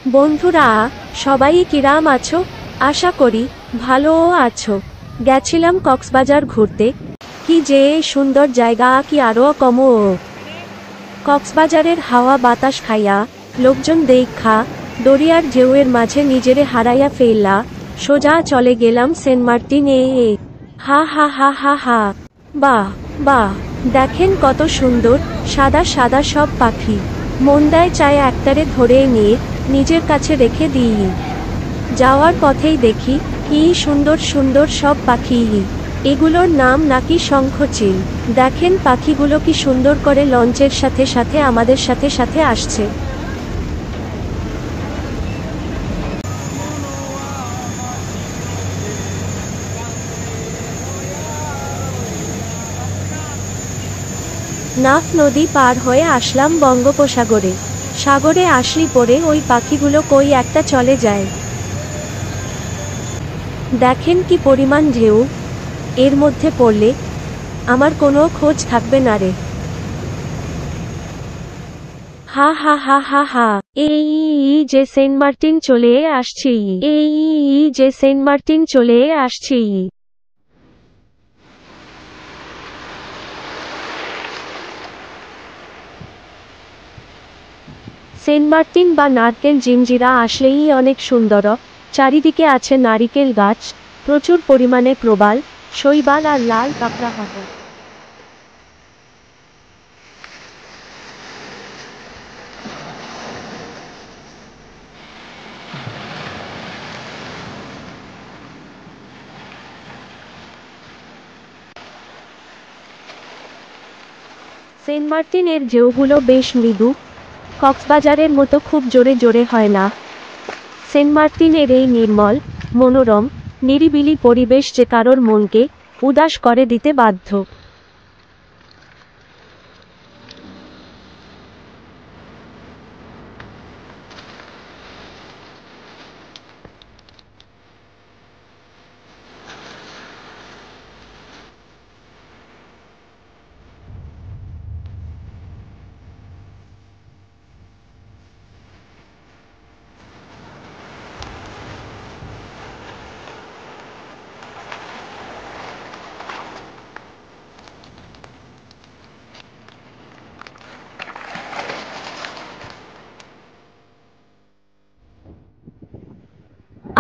বন্ধুরা, সবাই কিরাম আছো? আশা করি ভালো আছো। গেছিলাম কক্সবাজার ঘুরতে। কি যে সুন্দর জায়গা, কি আরো কমো। কক্সবাজারের হাওয়া বাতাস খাইয়া, লোকজন দেখা, দরিয়ার ঢেউয়ের মাঝে নিজেরে হারাইয়া ফেললা, সোজা চলে গেলাম সেন্ট মার্টিনে। হা হা হা হা হা। বাহ বাহ, দেখেন কত সুন্দর সাদা সাদা সব পাখি। মন দেয় চায় একটারে ধরে নিয়ে নিজের কাছে রেখে দিই। যাওয়ার পথেই দেখি কি সুন্দর সুন্দর সব পাখি। এগুলোর নাম নাকি শঙ্খচিল। দেখেন পাখিগুলো কি সুন্দর করে লঞ্চের সাথে সাথে আমাদের সাথে সাথে আসছে। নাফ নদী পার হয়ে আসলাম বঙ্গোপসাগরে। সাগরে আসলি পরে ওই পাখিগুলো কই একটা চলে যায়। দেখেন কি পরিমাণ ঢেউ, এর মধ্যে পড়লে আমার কোনো খোঁজ থাকবে না রে। হা হা হা হা হা। এই যে সেন্ট মার্টিন চলে আসছি। এই যে সেন্ট মার্টিন চলে আসছি। সেন্ট মার্টিন বা নারকেল জিঞ্জিরা আসলেই অনেক সুন্দর। চারিদিকে আছে নারিকেল গাছ, প্রচুর পরিমাণে প্রবাল, শৈবাল আর লাল কাঁকড়া হাঁটা। সেন্ট মার্টিনের ঢেউগুলো বেশ মৃদু, কক্সবাজারের মতো খুব জোরে জোরে হয় না। সেন্ট মার্টিনের এই নির্মল, মনোরম, নিরিবিলি পরিবেশ যে কারোর মনকে উদাস করে দিতে বাধ্য।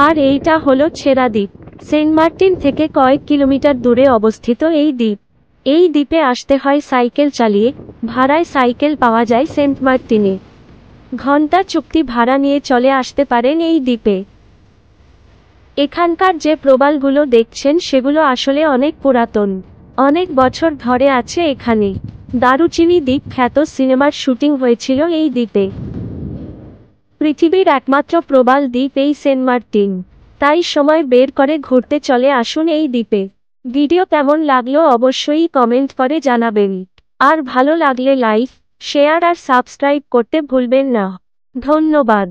আর এইটা হলো ছেড়া দ্বীপ। সেন্ট মার্টিন থেকে কয়েক কিলোমিটার দূরে অবস্থিত এই দ্বীপ। এই দ্বীপে আসতে হয় সাইকেল চালিয়ে। ভাড়ায় সাইকেল পাওয়া যায় সেন্ট মার্টিনে। ঘন্টা চুক্তি ভাড়া নিয়ে চলে আসতে পারেন এই দ্বীপে। এখানকার যে প্রবালগুলো দেখছেন সেগুলো আসলে অনেক পুরাতন। অনেক বছর ধরে আছে এখানে। দারুচিনি দ্বীপ খ্যাত সিনেমার শুটিং হয়েছিল এই দ্বীপে। পৃথিবীর একমাত্র প্রবাল দ্বীপ এই সেন্ট মার্টিন। তাই সময় বের করে ঘুরতে চলে আসুন এই দ্বীপে। ভিডিও কেমন লাগলো অবশ্যই কমেন্ট করে জানাবেন। আর ভালো লাগলে লাইক, শেয়ার আর সাবস্ক্রাইব করতে ভুলবেন না। ধন্যবাদ।